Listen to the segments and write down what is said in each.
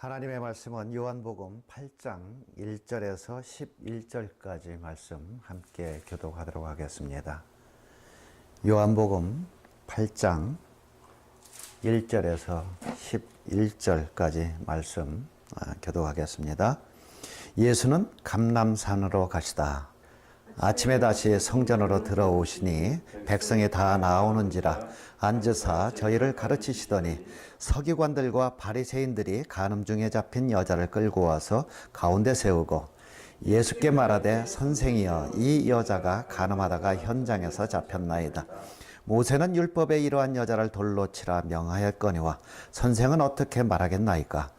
하나님의 말씀은 요한복음 8장 1절에서 11절까지 말씀 함께 교독하도록 하겠습니다. 요한복음 8장 1절에서 11절까지 말씀 교독하겠습니다. 예수는 감람산으로 가시다. 아침에 다시 성전으로 들어오시니 백성이 다 나오는지라 앉으사 저희를 가르치시더니 서기관들과 바리새인들이 간음 중에 잡힌 여자를 끌고 와서 가운데 세우고 예수께 말하되 선생이여 이 여자가 간음하다가 현장에서 잡혔나이다. 모세는 율법에 이러한 여자를 돌로 치라 명하였거니와 선생은 어떻게 말하겠나이까?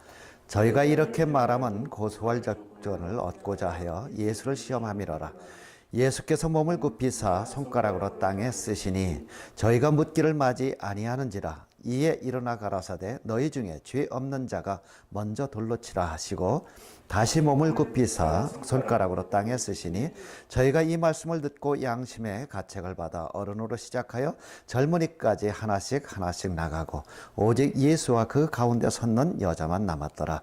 저희가 이렇게 말하면 고소할 적전을 얻고자 하여 예수를 시험함이로라. 예수께서 몸을 굽히사 손가락으로 땅에 쓰시니 저희가 묻기를 마지 아니하는지라. 이에 일어나 가라사대 너희 중에 죄 없는 자가 먼저 돌로 치라 하시고 다시 몸을 굽히사 손가락으로 땅에 쓰시니 저희가 이 말씀을 듣고 양심의 가책을 받아 어른으로 시작하여 젊은이까지 하나씩 나가고 오직 예수와 그 가운데 섰는 여자만 남았더라.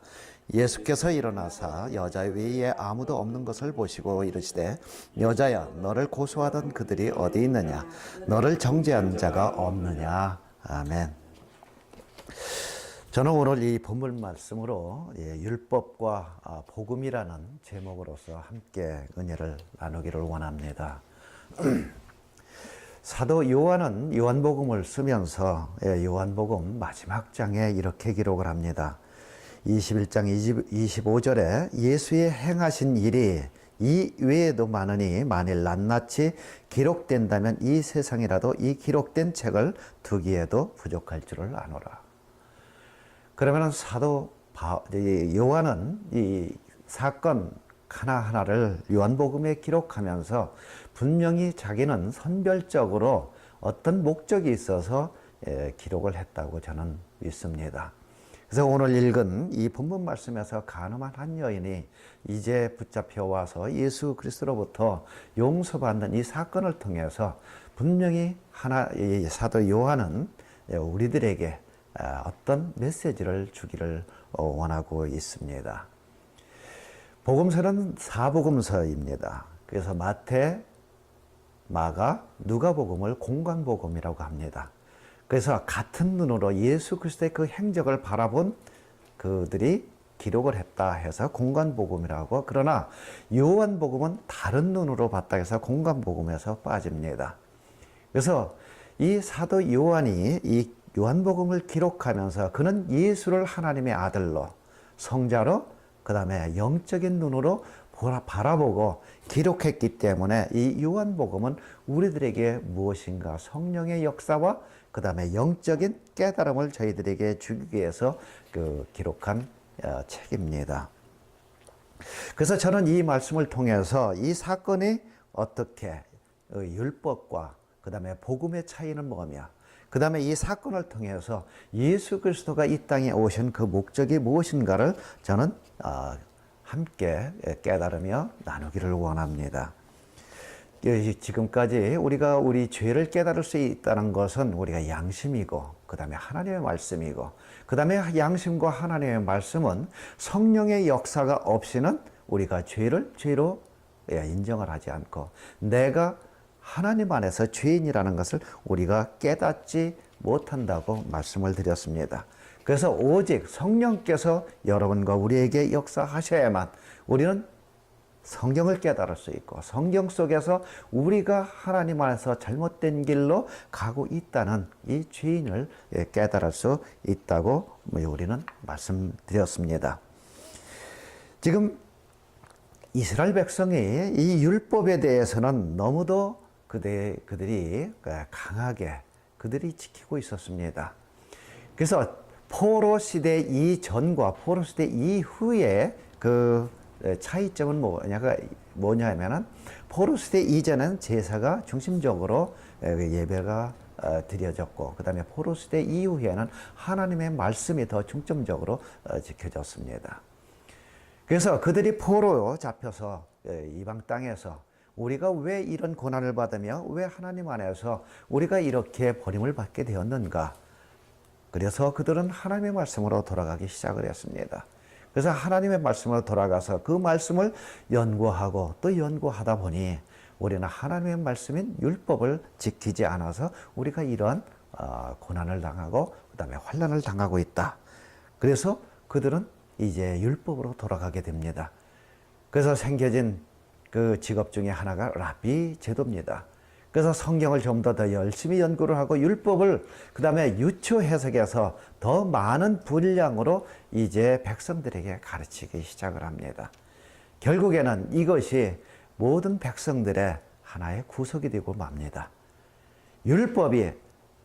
예수께서 일어나사 여자 외에 아무도 없는 것을 보시고 이르시되 여자야 너를 고소하던 그들이 어디 있느냐? 너를 정죄한 자가 없느냐? 아멘. 저는 오늘 이 본문 말씀으로 율법과 복음이라는 제목으로서 함께 은혜를 나누기를 원합니다. 사도 요한은 요한복음을 쓰면서 요한복음 마지막 장에 이렇게 기록을 합니다. 21장 25절에 예수의 행하신 일이 이 외에도 많으니 만일 낱낱이 기록된다면 이 세상이라도 이 기록된 책을 두기에도 부족할 줄을 아노라. 그러면 사도 요한은 이 사건 하나하나를 요한복음에 기록하면서 분명히 자기는 선별적으로 어떤 목적이 있어서 기록을 했다고 저는 믿습니다. 그래서 오늘 읽은 이 본문 말씀에서 간음한 한 여인이 이제 붙잡혀 와서 예수 그리스도로부터 용서받는 이 사건을 통해서 분명히 이 사도 요한은 우리들에게 어떤 메시지를 주기를 원하고 있습니다. 복음서는 사복음서입니다. 그래서 마태, 마가, 누가복음을 공관복음이라고 합니다. 그래서 같은 눈으로 예수 그리스도의 그 행적을 바라본 그들이 기록을 했다 해서 공관복음이라고, 그러나 요한복음은 다른 눈으로 봤다 해서 공관복음에서 빠집니다. 그래서 이 사도 요한이 이 요한복음을 기록하면서 그는 예수를 하나님의 아들로, 성자로, 그 다음에 영적인 눈으로 바라보고 기록했기 때문에 이 요한복음은 우리들에게 무엇인가 성령의 역사와 그 다음에 영적인 깨달음을 저희들에게 주기 위해서 기록한 책입니다. 그래서 저는 이 말씀을 통해서 이 사건이 어떻게 율법과 그 다음에 복음의 차이는 뭐며, 그 다음에 이 사건을 통해서 예수 그리스도가 이 땅에 오신 그 목적이 무엇인가를 저는 함께 깨달으며 나누기를 원합니다. 지금까지 우리가 우리 죄를 깨달을 수 있다는 것은 우리가 양심이고, 그 다음에 하나님의 말씀이고, 그 다음에 양심과 하나님의 말씀은 성령의 역사가 없이는 우리가 죄를 죄로 인정을 하지 않고 내가 하나님 안에서 죄인이라는 것을 우리가 깨닫지 못한다고 말씀을 드렸습니다. 그래서 오직 성령께서 여러분과 우리에게 역사하셔야만 우리는 성경을 깨달을 수 있고, 성경 속에서 우리가 하나님 안에서 잘못된 길로 가고 있다는 이 죄인을 깨달을 수 있다고 우리는 말씀드렸습니다. 지금 이스라엘 백성이 이 율법에 대해서는 너무도 그들이 강하게 그들이 지키고 있었습니다. 그래서 포로 시대 이전과 포로 시대 이후에 그 차이점은 뭐냐 하면은, 포로 시대 이전은 제사가 중심적으로 예배가 드려졌고, 그 다음에 포로 시대 이후에는 하나님의 말씀이 더 중점적으로 지켜졌습니다. 그래서 그들이 포로로 잡혀서 이방 땅에서 우리가 왜 이런 고난을 받으며 왜 하나님 안에서 우리가 이렇게 버림을 받게 되었는가? 그래서 그들은 하나님의 말씀으로 돌아가기 시작을 했습니다. 그래서 하나님의 말씀으로 돌아가서 그 말씀을 연구하고 또 연구하다 보니 우리는 하나님의 말씀인 율법을 지키지 않아서 우리가 이러한 고난을 당하고 그다음에 환난을 당하고 있다. 그래서 그들은 이제 율법으로 돌아가게 됩니다. 그래서 생겨진 그 직업 중에 하나가 랍비 제도입니다. 그래서 성경을 좀 더 열심히 연구를 하고 율법을 그 다음에 유추 해석해서 더 많은 분량으로 이제 백성들에게 가르치기 시작을 합니다. 결국에는 이것이 모든 백성들의 하나의 구속이 되고 맙니다. 율법이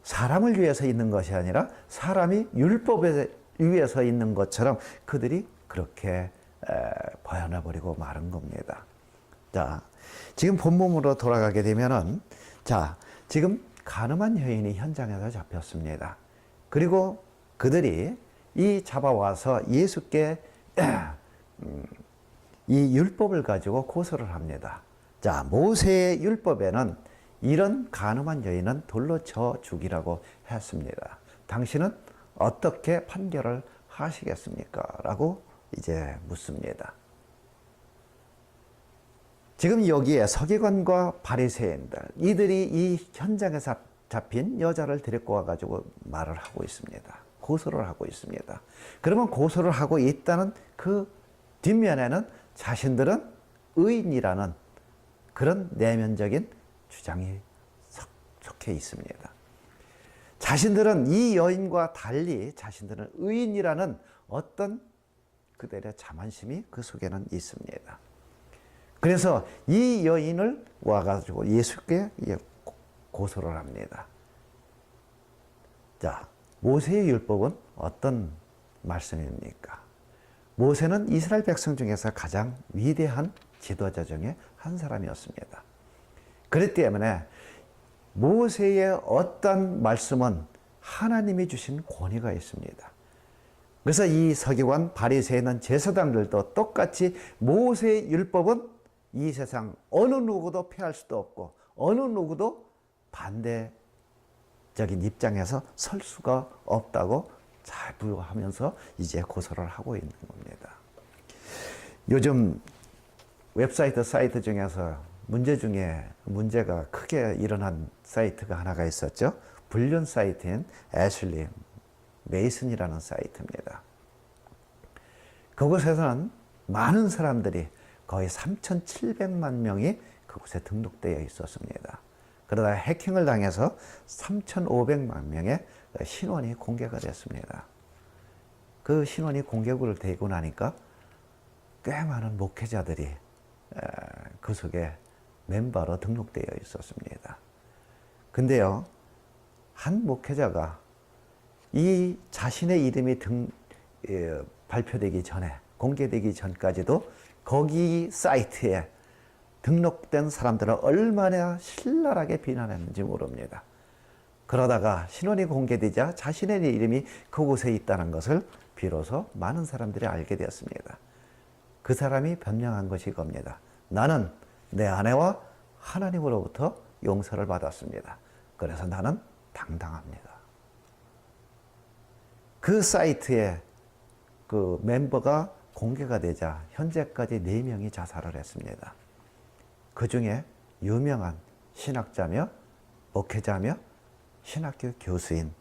사람을 위해서 있는 것이 아니라 사람이 율법에 위해서 있는 것처럼 그들이 그렇게 보여내버리고 마는 겁니다. 자, 지금 본문으로 돌아가게 되면은, 자, 지금 가늠한 여인이 현장에서 잡혔습니다. 그리고 그들이 이 잡아와서 예수께 이 율법을 가지고 고소를 합니다. 자, 모세의 율법에는 이런 가늠한 여인은 돌로 쳐 죽이라고 했습니다. 당신은 어떻게 판결을 하시겠습니까? 라고 이제 묻습니다. 지금 여기에 서기관과 바리새인들, 이들이 이 현장에서 잡힌 여자를 데리고 와가지고 말을 하고 있습니다. 고소를 하고 있습니다. 그러면 고소를 하고 있다는 그 뒷면에는 자신들은 의인이라는 그런 내면적인 주장이 속해 있습니다. 자신들은 이 여인과 달리 자신들은 의인이라는 어떤 그들의 자만심이 그 속에는 있습니다. 그래서 이 여인을 와가지고 예수께 고소를 합니다. 자, 모세의 율법은 어떤 말씀입니까? 모세는 이스라엘 백성 중에서 가장 위대한 지도자 중에 한 사람이었습니다. 그렇기 때문에 모세의 어떤 말씀은 하나님이 주신 권위가 있습니다. 그래서 이 서기관 바리새인은 제사장들도 똑같이 모세의 율법은 이 세상 어느 누구도 폐할 수도 없고 어느 누구도 반대적인 입장에서 설 수가 없다고 자부하면서 이제 고소를 하고 있는 겁니다. 요즘 웹사이트 사이트 중에서 문제가 크게 일어난 사이트가 하나가 있었죠. 불륜 사이트인 애슐리 메이슨이라는 사이트입니다. 그곳에서는 많은 사람들이 거의 3,700만 명이 그곳에 등록되어 있었습니다. 그러다 해킹을 당해서 3,500만 명의 신원이 공개가 됐습니다. 그 신원이 공개가 되고 나니까 꽤 많은 목회자들이 그 속에 멤버로 등록되어 있었습니다. 근데요, 한 목회자가 이 자신의 이름이 발표되기 전에, 공개되기 전까지도 거기 사이트에 등록된 사람들을 얼마나 신랄하게 비난했는지 모릅니다. 그러다가 신원이 공개되자 자신의 이름이 그곳에 있다는 것을 비로소 많은 사람들이 알게 되었습니다. 그 사람이 변명한 것이 겁니다. 나는 내 아내와 하나님으로부터 용서를 받았습니다. 그래서 나는 당당합니다. 그 사이트에 그 멤버가 공개가 되자 현재까지 4명이 자살을 했습니다. 그 중에 유명한 신학자며 목회자며 신학교 교수인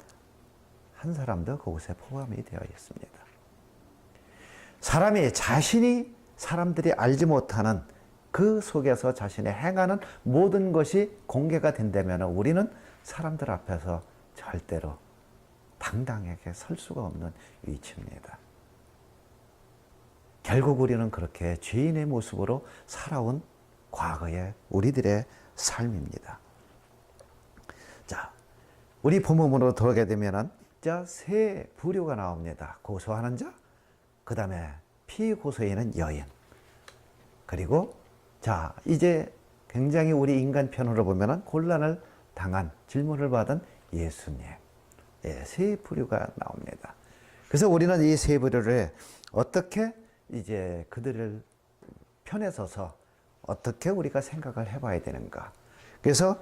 한 사람도 그곳에 포함이 되어 있습니다. 사람이 자신이 사람들이 알지 못하는 그 속에서 자신이 행하는 모든 것이 공개가 된다면 우리는 사람들 앞에서 절대로 당당하게 설 수가 없는 위치입니다. 결국 우리는 그렇게 죄인의 모습으로 살아온 과거의 우리들의 삶입니다. 자, 우리 본문으로 돌아가게 되면은 세 부류가 나옵니다. 고소하는 자, 그 다음에 피고소인은 여인, 그리고 자, 이제 굉장히 우리 인간 편으로 보면은 곤란을 당한 질문을 받은 예수님. 세 부류가 나옵니다. 그래서 우리는 이 세 부류를 어떻게 이제 그들을 편에 서서 어떻게 우리가 생각을 해봐야 되는가. 그래서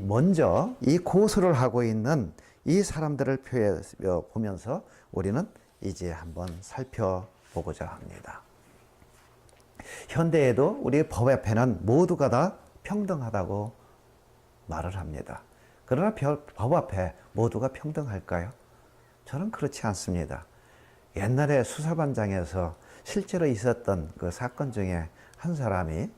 먼저 이 고소를 하고 있는 이 사람들을 보면서 우리는 이제 한번 살펴보도록 보고자 합니다. 현대에도 우리 법 앞에는 모두가 다 평등하다고 말을 합니다. 그러나 법 앞에 모두가 평등할까요? 저는 그렇지 않습니다. 옛날에 수사반장에서 실제로 있었던 그 사건 중에 한 사람이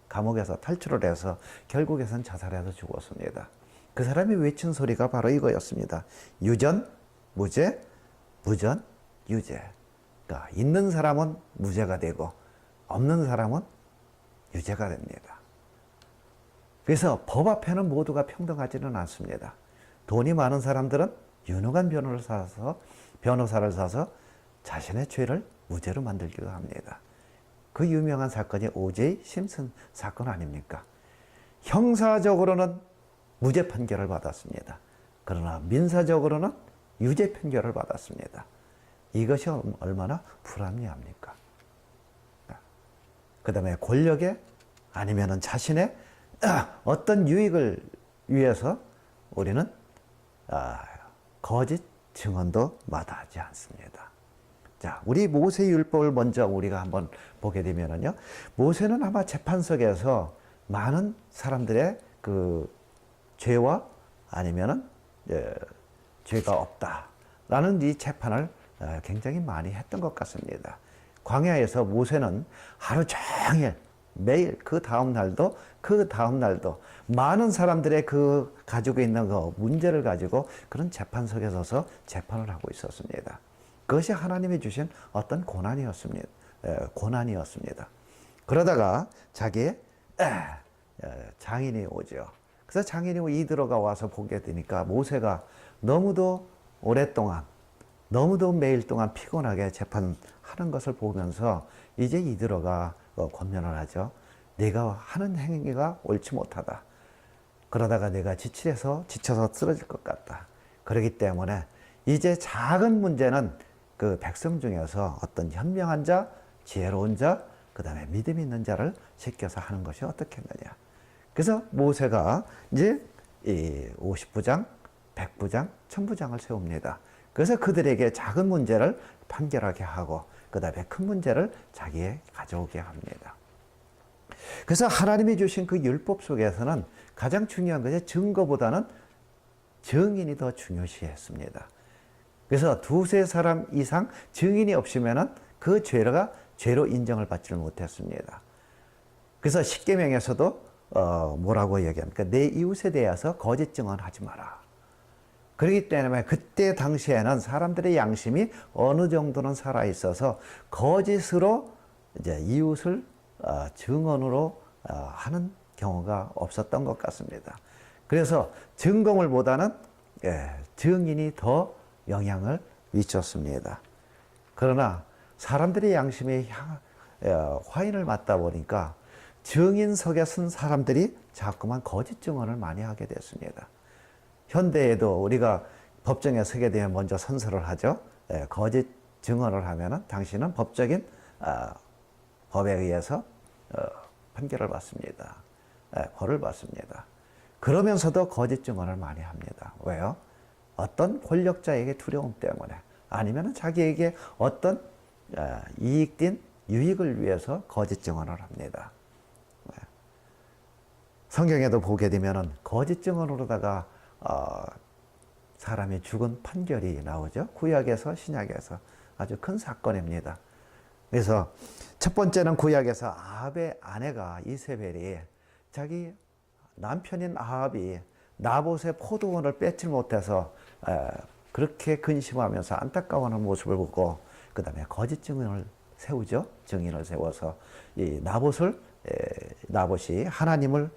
감옥에서 탈출을 해서 결국에선 자살해서 죽었습니다. 그 사람이 외친 소리가 바로 이거였습니다. 유전, 무죄, 무전, 유죄. 그러니까 있는 사람은 무죄가 되고 없는 사람은 유죄가 됩니다. 그래서 법 앞에는 모두가 평등하지는 않습니다. 돈이 많은 사람들은 유능한 변호사를 사서 자신의 죄를 무죄로 만들기도 합니다. 그 유명한 사건이 O.J. 심슨 사건 아닙니까? 형사적으로는 무죄 판결을 받았습니다. 그러나 민사적으로는 유죄 판결을 받았습니다. 이것이 얼마나 불합리합니까? 그 다음에 권력에 아니면 자신의 어떤 유익을 위해서 우리는 거짓 증언도 마다하지 않습니다. 자, 우리 모세율법을 먼저 우리가 한번 보게 되면요. 모세는 아마 재판석에서 많은 사람들의 그 죄와 아니면은 죄가 없다라는 이 재판을 굉장히 많이 했던 것 같습니다. 광야에서 모세는 하루 종일 매일 그 다음 날도 많은 사람들의 그 가지고 있는 그 문제를 가지고 그런 재판석에 서서 재판을 하고 있었습니다. 그것이 하나님이 주신 어떤 고난이었습니다. 그러다가 자기의 장인이 오죠. 그래서 장인이 이드로가 와서 보게 되니까 모세가 너무도 오랫동안 너무도 매일 동안 피곤하게 재판하는 것을 보면서 이제 이드로가 권면을 하죠. 내가 하는 행위가 옳지 못하다. 그러다가 내가 지쳐서 쓰러질 것 같다. 그렇기 때문에 이제 작은 문제는 그 백성 중에서 어떤 현명한 자, 지혜로운 자, 그 다음에 믿음 있는 자를 시켜서 하는 것이 어떻겠느냐. 그래서 모세가 이제 이 50부장, 100부장, 1000부장을 세웁니다. 그래서 그들에게 작은 문제를 판결하게 하고 그 다음에 큰 문제를 자기에 가져오게 합니다. 그래서 하나님이 주신 그 율법 속에서는 가장 중요한 것이 증거보다는 증인이 더 중요시했습니다. 그래서 두세 사람 이상 증인이 없으면 그 죄로 인정을 받지를 못했습니다. 그래서 십계명에서도 뭐라고 얘기합니까? 내 이웃에 대해서 거짓 증언하지 마라. 그렇기 때문에 그때 당시에는 사람들의 양심이 어느 정도는 살아 있어서 거짓으로 이제 이웃을 증언으로 하는 경우가 없었던 것 같습니다. 그래서 증거물보다는 증인이 더 영향을 미쳤습니다. 그러나 사람들의 양심이 화인을 맞다 보니까 증인석에 쓴 사람들이 자꾸만 거짓 증언을 많이 하게 됐습니다. 현대에도 우리가 법정에 서게 되면 먼저 선서를 하죠. 거짓 증언을 하면은 당신은 법적인 법에 의해서 판결을 받습니다. 벌을 받습니다. 그러면서도 거짓 증언을 많이 합니다. 왜요? 어떤 권력자에게 두려움 때문에 아니면 자기에게 어떤 이익된 유익을 위해서 거짓 증언을 합니다. 성경에도 보게 되면은 거짓 증언으로다가 사람이 죽은 판결이 나오죠. 구약에서 신약에서 아주 큰 사건입니다. 그래서 첫 번째는 구약에서 아합의 아내가 이세벨이 자기 남편인 아합이 나봇의 포도원을 뺏지 못해서 그렇게 근심하면서 안타까워하는 모습을 보고 그 다음에 거짓 증인을 세우죠. 증인을 세워서 이 나봇이 하나님을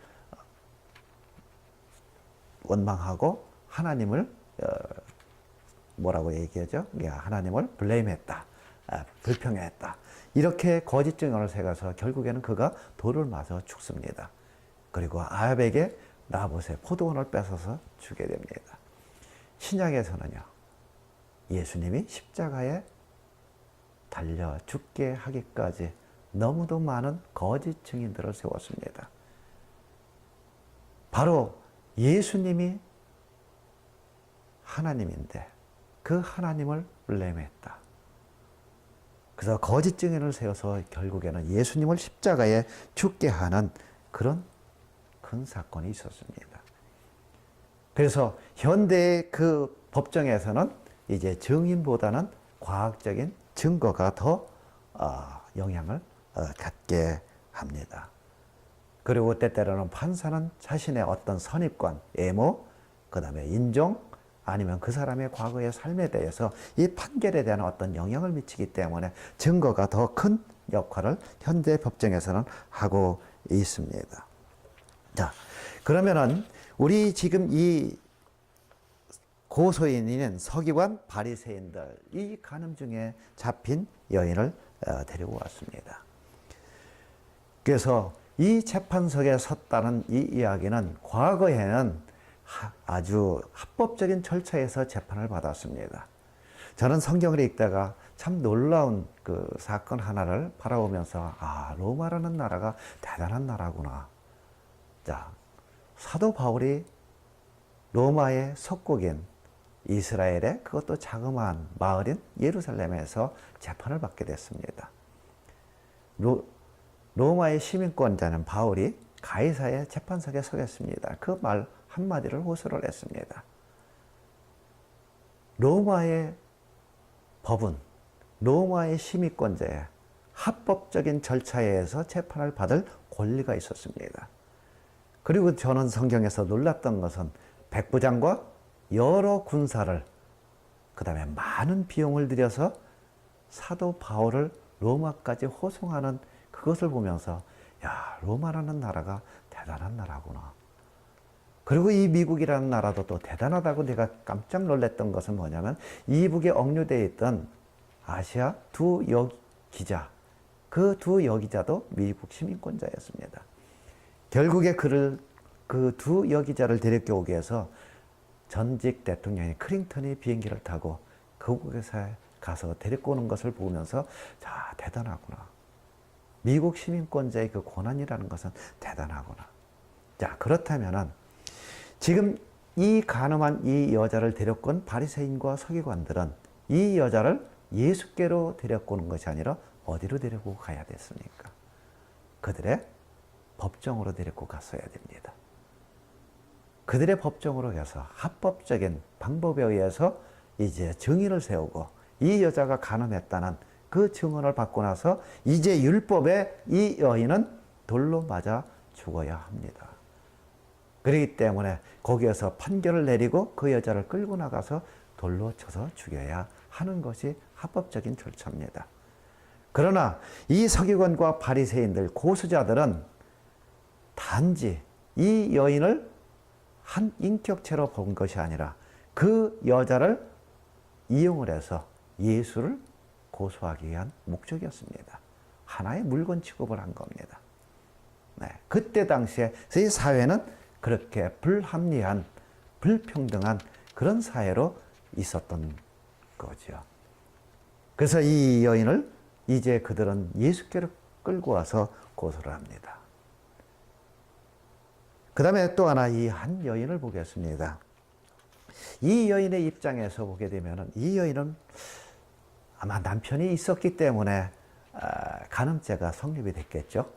원망하고 하나님을 뭐라고 얘기하죠? 하나님을 블레임했다. 불평했다. 이렇게 거짓 증언을 세워서 결국에는 그가 돌을 맞아 죽습니다. 그리고 아합에게 나봇의 포도원을 뺏어서 주게 됩니다. 신약에서는요. 예수님이 십자가에 달려 죽게 하기까지 너무도 많은 거짓 증인들을 세웠습니다. 바로 예수님이 하나님인데 그 하나님을 블레임했다. 그래서 거짓 증인을 세워서 결국에는 예수님을 십자가에 죽게 하는 그런 큰 사건이 있었습니다. 그래서 현대의 그 법정에서는 이제 증인보다는 과학적인 증거가 더 영향을 갖게 합니다. 그리고 때때로는 판사는 자신의 어떤 선입관, 애모, 그 다음에 인종, 아니면 그 사람의 과거의 삶에 대해서 이 판결에 대한 어떤 영향을 미치기 때문에 증거가 더 큰 역할을 현대 법정에서는 하고 있습니다. 자, 그러면은 우리 지금 이 고소인인 서기관 바리새인들 이 간음 중에 잡힌 여인을 데리고 왔습니다. 그래서 이 재판석에 섰다는 이 이야기는 과거에는 아주 합법적인 절차에서 재판을 받았습니다. 저는 성경을 읽다가 참 놀라운 그 사건 하나를 바라보면서 로마라는 나라가 대단한 나라구나. 자, 사도 바울이 로마의 속국인 이스라엘의 그것도 자그마한 마을인 예루살렘에서 재판을 받게 됐습니다. 로마의 시민권자는 바울이 가이사의 재판석에 서겠습니다. 그 말 한마디를 호소를 했습니다. 로마의 법은 로마의 시민권자의 합법적인 절차에 의해서 재판을 받을 권리가 있었습니다. 그리고 저는 성경에서 놀랐던 것은 백부장과 여러 군사를 그 다음에 많은 비용을 들여서 사도 바울을 로마까지 호송하는 그것을 보면서 야, 로마라는 나라가 대단한 나라구나. 그리고 이 미국이라는 나라도 또 대단하다고 내가 깜짝 놀랐던 것은 뭐냐면 이북에 억류되어 있던 아시아 두 여기자, 그 두 여기자도 미국 시민권자였습니다. 결국에 그 두 여기자를 데리고 오기 위해서 전직 대통령인 클린턴이 비행기를 타고 그곳에 가서 데리고 오는 것을 보면서 자, 대단하구나. 미국 시민권자의 그 고난이라는 것은 대단하구나. 자, 그렇다면은 지금 이 간음한 이 여자를 데리고 온 바리새인과 서기관들은 이 여자를 예수께로 데리고 오는 것이 아니라 어디로 데리고 가야 됐습니까? 그들의 법정으로 데리고 갔어야 됩니다. 그들의 법정으로 가서 합법적인 방법에 의해서 이제 증인을 세우고 이 여자가 간음했다는 그 증언을 받고 나서 이제 율법에 이 여인은 돌로 맞아 죽어야 합니다. 그렇기 때문에 거기에서 판결을 내리고 그 여자를 끌고 나가서 돌로 쳐서 죽여야 하는 것이 합법적인 절차입니다. 그러나 이 서기관과 바리새인들, 고수자들은 단지 이 여인을 한 인격체로 본 것이 아니라 그 여자를 이용을 해서 예수를 고소하기 위한 목적이었습니다. 하나의 물건 취급을 한 겁니다. 네, 그때 당시에 이 사회는 그렇게 불합리한, 불평등한 그런 사회로 있었던 거죠. 그래서 이 여인을 이제 그들은 예수께로 끌고 와서 고소를 합니다. 그 다음에 또 하나 이 한 여인을 보겠습니다. 이 여인의 입장에서 보게 되면 이 여인은 아마 남편이 있었기 때문에 간음죄가 성립이 됐겠죠.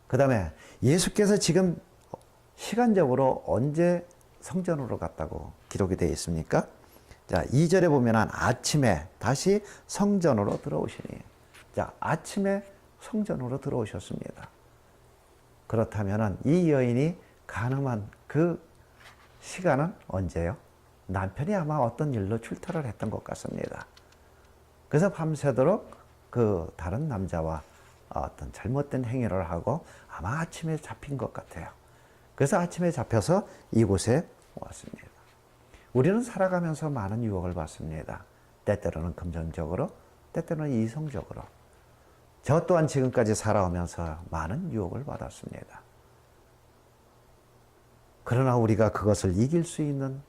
그 다음에 예수께서 지금 시간적으로 언제 성전으로 갔다고 기록이 되어 있습니까? 자, 2절에 보면 아침에 다시 성전으로 들어오시니. 자, 아침에 성전으로 들어오셨습니다. 그렇다면 이 여인이 간음한 그 시간은 언제요? 남편이 아마 어떤 일로 출타를 했던 것 같습니다. 그래서 밤새도록 그 다른 남자와 어떤 잘못된 행위를 하고 아마 아침에 잡힌 것 같아요. 그래서 아침에 잡혀서 이곳에 왔습니다. 우리는 살아가면서 많은 유혹을 받습니다. 때때로는 금전적으로, 때때로는 이성적으로. 저 또한 지금까지 살아오면서 많은 유혹을 받았습니다. 그러나 우리가 그것을 이길 수 있는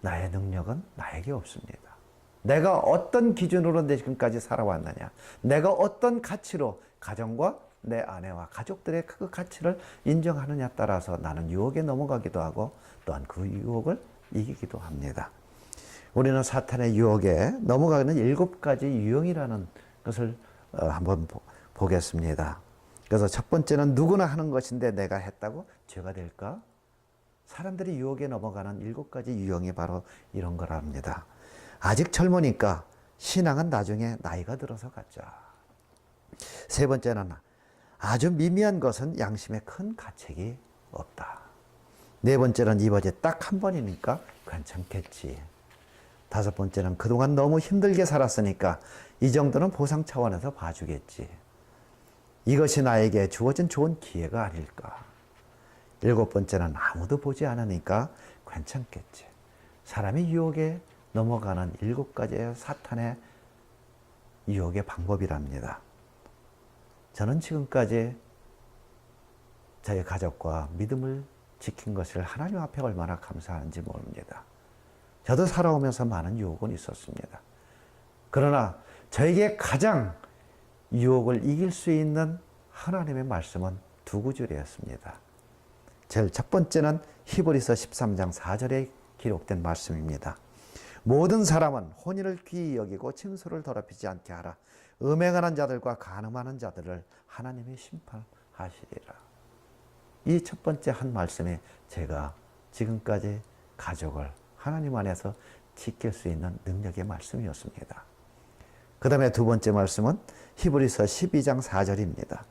나의 능력은 나에게 없습니다. 내가 어떤 기준으로 지금까지 살아왔느냐, 내가 어떤 가치로 가정과 내 아내와 가족들의 그 가치를 인정하느냐에 따라서 나는 유혹에 넘어가기도 하고 또한 그 유혹을 이기기도 합니다. 우리는 사탄의 유혹에 넘어가는 7가지 유형이라는 것을 한번 보겠습니다. 그래서 첫 번째는 누구나 하는 것인데 내가 했다고 죄가 될까? 사람들이 유혹에 넘어가는 7가지 유형이 바로 이런 거랍니다. 아직 젊으니까 신앙은 나중에 나이가 들어서 갖자. 세 번째는 아주 미미한 것은 양심에 큰 가책이 없다. 네 번째는 이번에 딱 한 번이니까 괜찮겠지. 다섯 번째는 그동안 너무 힘들게 살았으니까 이 정도는 보상 차원에서 봐주겠지. 이것이 나에게 주어진 좋은 기회가 아닐까. 일곱 번째는 아무도 보지 않으니까 괜찮겠지. 사람이 유혹에 넘어가는 7가지의 사탄의 유혹의 방법이랍니다. 저는 지금까지 저희 가족과 믿음을 지킨 것을 하나님 앞에 얼마나 감사하는지 모릅니다. 저도 살아오면서 많은 유혹은 있었습니다. 그러나 저에게 가장 유혹을 이길 수 있는 하나님의 말씀은 2구절이었습니다. 제일 첫 번째는 히브리서 13장 4절에 기록된 말씀입니다. 모든 사람은 혼인을 귀히 여기고 침소를 더럽히지 않게 하라. 음행하는 자들과 간음하는 자들을 하나님이 심판하시리라. 이 첫 번째 한 말씀이 제가 지금까지 가족을 하나님 안에서 지킬 수 있는 능력의 말씀이었습니다. 그 다음에 두 번째 말씀은 히브리서 12장 4절입니다.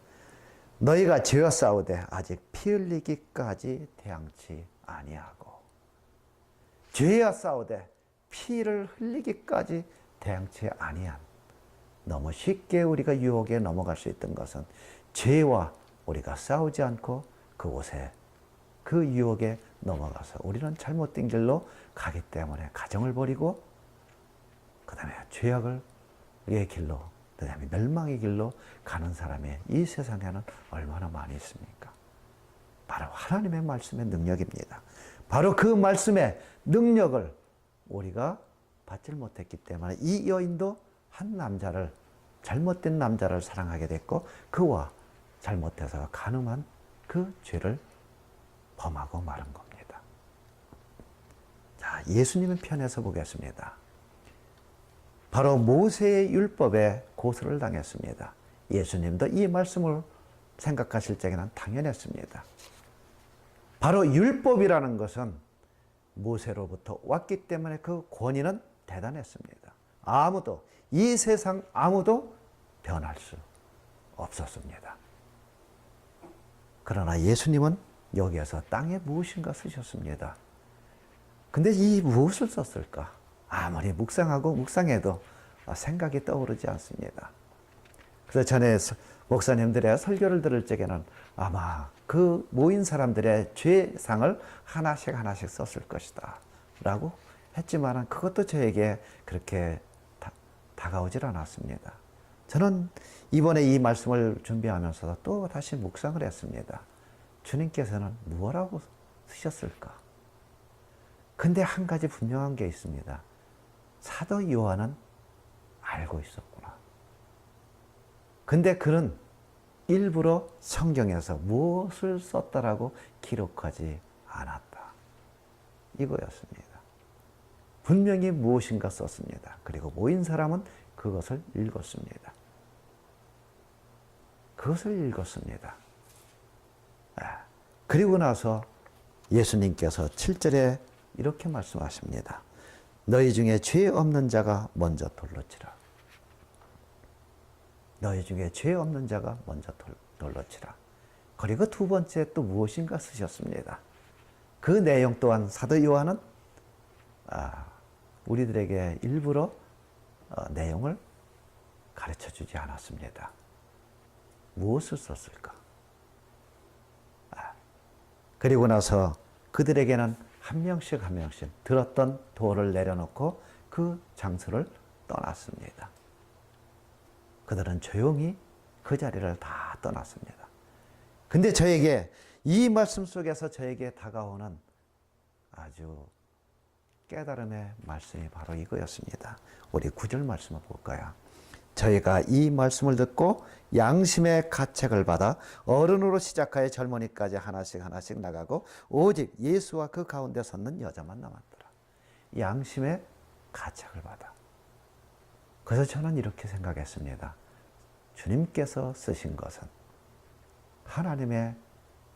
너희가 죄와 싸우되 아직 피 흘리기까지 대항치 아니하고. 죄와 싸우되 피를 흘리기까지 대항치 아니한. 너무 쉽게 우리가 유혹에 넘어갈 수 있던 것은 죄와 우리가 싸우지 않고 그곳에 그 유혹에 넘어가서 우리는 잘못된 길로 가기 때문에 가정을 버리고 그 다음에 죄악의 길로 그 다음에 멸망의 길로 가는 사람이 이 세상에는 얼마나 많이 있습니까? 바로 하나님의 말씀의 능력입니다. 바로 그 말씀의 능력을 우리가 받지 못했기 때문에 이 여인도 한 남자를 잘못된 남자를 사랑하게 됐고 그와 잘못해서 간음한 그 죄를 범하고 마른 겁니다. 자, 예수님의 편에서 보겠습니다. 바로 모세의 율법에 고소를 당했습니다. 예수님도 이 말씀을 생각하실 적에는 당연했습니다. 바로 율법이라는 것은 모세로부터 왔기 때문에 그 권위는 대단했습니다. 이 세상 아무도 변할 수 없었습니다. 그러나 예수님은 여기에서 땅에 무엇인가 쓰셨습니다. 근데 이 무엇을 썼을까? 아무리 묵상해도 생각이 떠오르지 않습니다. 그래서 전에 목사님들의 설교를 들을 적에는 아마 그 모인 사람들의 죄상을 하나씩 썼을 것이다 라고 했지만 그것도 저에게 그렇게 다가오질 않았습니다. 저는 이번에 이 말씀을 준비하면서 또 다시 묵상을 했습니다. 주님께서는 무엇라고 쓰셨을까? 근데 한 가지 분명한 게 있습니다. 사도 요한은 알고 있었구나. 근데 그는 일부러 성경에서 무엇을 썼다라고 기록하지 않았다. 이거였습니다. 분명히 무엇인가 썼습니다. 그리고 모인 사람은 그것을 읽었습니다. 그리고 나서 예수님께서 7절에 이렇게 말씀하십니다. 너희 중에 죄 없는 자가 먼저 돌로 치라. 너희 중에 죄 없는 자가 먼저 돌로 치라. 그리고 두 번째 또 무엇인가 쓰셨습니다. 그 내용 또한 사도 요한은 우리들에게 일부러 내용을 가르쳐주지 않았습니다. 무엇을 썼을까? 그리고 나서 그들에게는 한 명씩 들었던 돌을 내려놓고 그 장소를 떠났습니다. 그들은 조용히 그 자리를 다 떠났습니다. 근데 저에게 이 말씀 속에서 저에게 다가오는 아주 깨달음의 말씀이 바로 이거였습니다. 우리 9절 말씀을 볼까요? 저희가 이 말씀을 듣고 양심의 가책을 받아 어른으로 시작하여 젊은이까지 하나씩 나가고 오직 예수와 그 가운데 섰는 여자만 남았더라. 양심의 가책을 받아. 그래서 저는 이렇게 생각했습니다. 주님께서 쓰신 것은 하나님의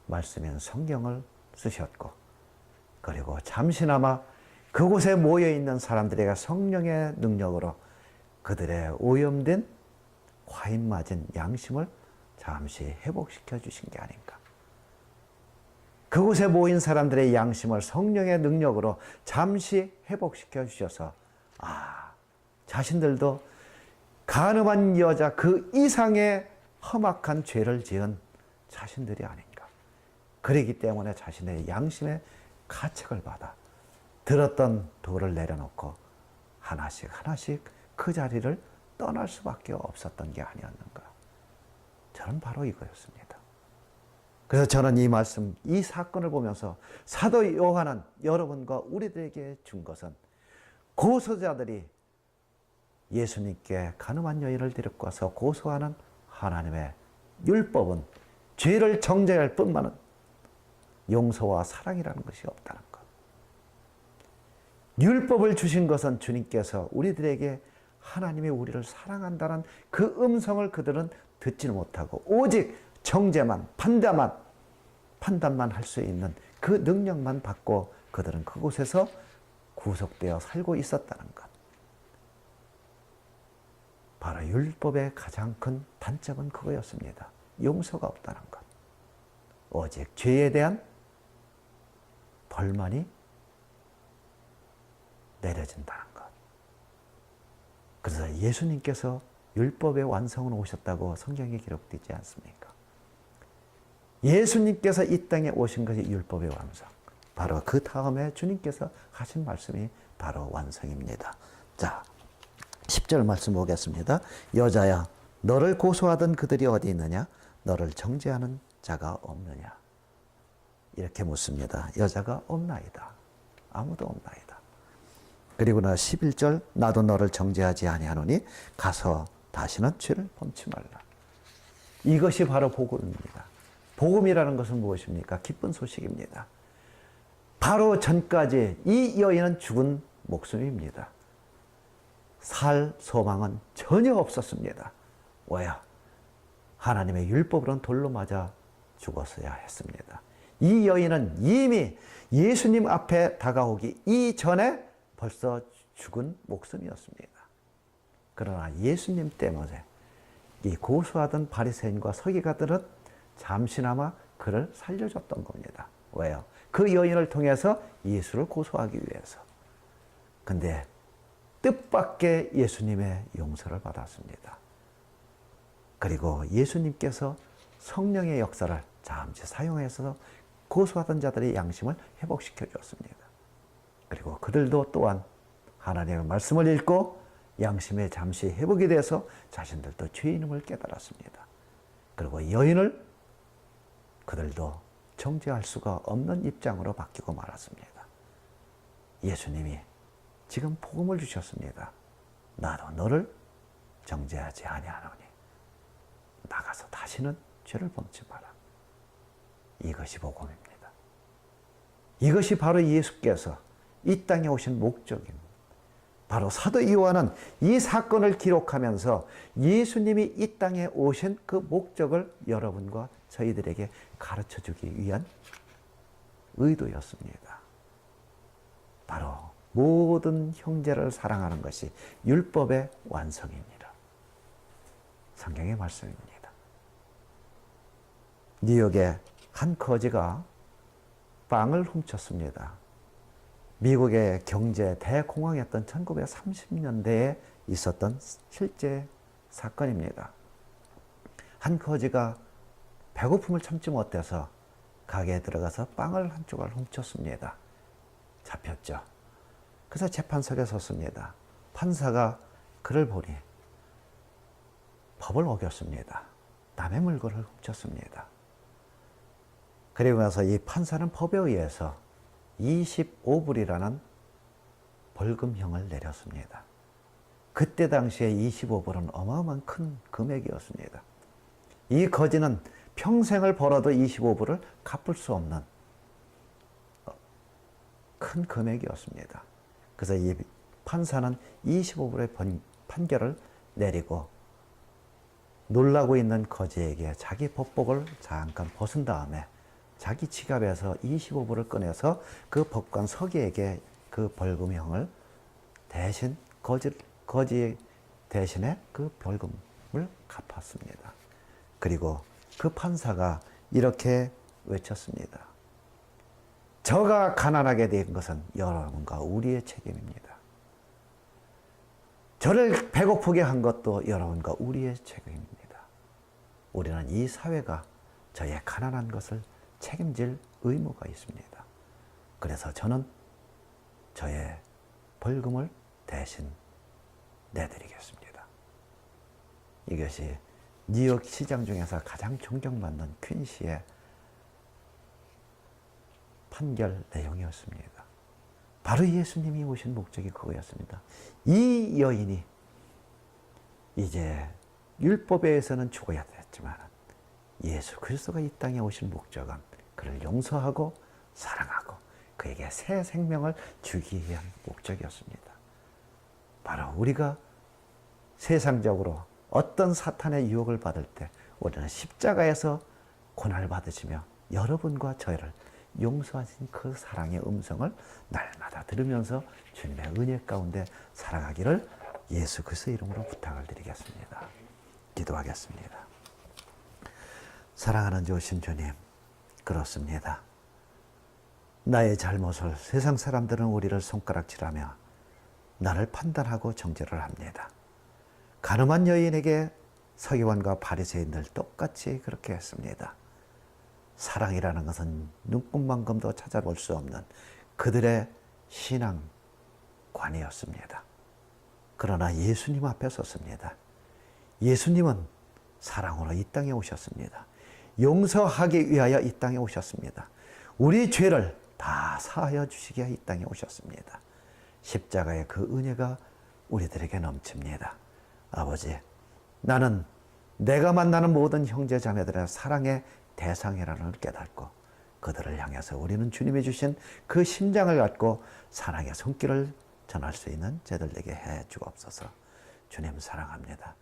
말씀인 성경을 쓰셨고, 그리고 잠시나마 그곳에 모여있는 사람들에게 성령의 능력으로 그들의 오염된 과인 맞은 양심을 잠시 회복시켜 주신 게 아닌가. 그곳에 모인 사람들의 양심을 성령의 능력으로 잠시 회복시켜 주셔서 자신들도 간음한 여자 그 이상의 험악한 죄를 지은 자신들이 아닌가. 그러기 때문에 자신의 양심의 가책을 받아 들었던 돌을 내려놓고 하나씩 하나씩 그 자리를 떠날 수밖에 없었던 게 아니었는가. 저는 바로 이거였습니다. 그래서 저는 이 말씀, 이 사건을 보면서 사도 요한은 여러분과 우리들에게 준 것은 고소자들이 예수님께 간음한 여인을 데리고 와서 고소하는 하나님의 율법은 죄를 정죄할 뿐만은 용서와 사랑이라는 것이 없다는 것. 율법을 주신 것은 주님께서 우리들에게 하나님이 우리를 사랑한다는 그 음성을 그들은 듣지는 못하고 오직 정죄만, 판단만 할 수 있는 그 능력만 받고 그들은 그곳에서 구속되어 살고 있었다는 것. 바로 율법의 가장 큰 단점은 그거였습니다. 용서가 없다는 것. 오직 죄에 대한 벌만이 내려진다는 것. 그래서 예수님께서 율법의 완성으로 오셨다고 성경에 기록되지 않습니까? 예수님께서 이 땅에 오신 것이 율법의 완성. 바로 그 다음에 주님께서 하신 말씀이 바로 완성입니다. 자, 10절 말씀 보겠습니다. 여자야, 너를 고소하던 그들이 어디 있느냐? 너를 정죄하는 자가 없느냐? 이렇게 묻습니다. 여자가 없나이다. 아무도 없나이다. 그리고 나 11절, 나도 너를 정죄하지 아니하노니 가서 다시는 죄를 범치 말라. 이것이 바로 복음입니다. 복음이라는 것은 무엇입니까? 기쁜 소식입니다. 바로 전까지 이 여인은 죽은 목숨입니다. 살 소망은 전혀 없었습니다. 왜요? 하나님의 율법으로는 돌로 맞아 죽었어야 했습니다. 이 여인은 이미 예수님 앞에 다가오기 이전에 벌써 죽은 목숨이었습니다. 그러나 예수님 때문에 이 고소하던 바리새인과 서기관들은 잠시나마 그를 살려줬던 겁니다. 왜요? 그 여인을 통해서 예수를 고소하기 위해서. 근데 뜻밖의 예수님의 용서를 받았습니다. 그리고 예수님께서 성령의 역사를 잠시 사용해서 고소하던 자들의 양심을 회복시켜 주었습니다. 그리고 그들도 또한 하나님의 말씀을 읽고 양심에 잠시 회복이 돼서 자신들도 죄인임을 깨달았습니다. 그리고 여인을 그들도 정죄할 수가 없는 입장으로 바뀌고 말았습니다. 예수님이 지금 복음을 주셨습니다. 나도 너를 정죄하지 아니하노니 나가서 다시는 죄를 범치 마라. 이것이 복음입니다. 이것이 바로 예수께서 이 땅에 오신 목적입니다. 바로 사도 요한은 이 사건을 기록하면서 예수님이 이 땅에 오신 그 목적을 여러분과 저희들에게 가르쳐주기 위한 의도였습니다. 바로 모든 형제를 사랑하는 것이 율법의 완성입니다. 성경의 말씀입니다. 뉴욕의 한 거지가 빵을 훔쳤습니다. 미국의 경제 대공황이었던 1930년대에 있었던 실제 사건입니다. 한 거지가 배고픔을 참지 못해서 가게에 들어가서 빵을 한 조각 훔쳤습니다. 잡혔죠. 그래서 재판석에 섰습니다. 판사가 그를 보니 법을 어겼습니다. 남의 물건을 훔쳤습니다. 그리고 나서 이 판사는 법에 의해서 25불이라는 벌금형을 내렸습니다. 그때 당시에 25불은 어마어마한 큰 금액이었습니다. 이 거지는 평생을 벌어도 25불을 갚을 수 없는 큰 금액이었습니다. 그래서 이 판사는 25불의 판결을 내리고 놀라고 있는 거지에게 자기 법복을 잠깐 벗은 다음에 자기 지갑에서 25불을 꺼내서 그 법관 서기에게 그 벌금형을 대신 거지 대신에 그 벌금을 갚았습니다. 그리고 그 판사가 이렇게 외쳤습니다. 저가 가난하게 된 것은 여러분과 우리의 책임입니다. 저를 배고프게 한 것도 여러분과 우리의 책임입니다. 우리는 이 사회가 저의 가난한 것을 책임질 의무가 있습니다. 그래서 저는 저의 벌금을 대신 내드리겠습니다. 이것이 뉴욕 시장 중에서 가장 존경받는 퀸시의 판결 내용이었습니다. 바로 예수님이 오신 목적이 그거였습니다. 이 여인이 이제 율법에 의해서는 죽어야 됐지만 예수 그리스도가 이 땅에 오신 목적은 그를 용서하고 사랑하고 그에게 새 생명을 주기 위한 목적이었습니다. 바로 우리가 세상적으로 어떤 사탄의 유혹을 받을 때 우리는 십자가에서 고난을 받으시며 여러분과 저희를 용서하신 그 사랑의 음성을 날마다 들으면서 주님의 은혜 가운데 살아가기를 예수 그리스도의 이름으로 부탁을 드리겠습니다. 기도하겠습니다. 사랑하는 좋으신 주님, 그렇습니다. 나의 잘못을 세상 사람들은 우리를 손가락질하며 나를 판단하고 정죄를 합니다. 가늠한 여인에게 서기관과 바리새인들 똑같이 그렇게 했습니다. 사랑이라는 것은 눈꽃만큼도 찾아볼 수 없는 그들의 신앙관이었습니다. 그러나 예수님 앞에 섰습니다. 예수님은 사랑으로 이 땅에 오셨습니다. 용서하기 위하여 이 땅에 오셨습니다. 우리 죄를 다 사하여 주시기 위하여 이 땅에 오셨습니다. 십자가의 그 은혜가 우리들에게 넘칩니다. 아버지, 나는 내가 만나는 모든 형제 자매들의 사랑의 대상이라는 걸 깨닫고 그들을 향해서 우리는 주님이 주신 그 심장을 갖고 사랑의 손길을 전할 수 있는 저들에게 해 주옵소서. 주님 사랑합니다.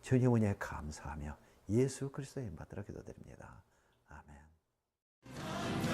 주님 은혜에 감사하며 예수 그리스도의 이름 받들어 기도드립니다. 아멘.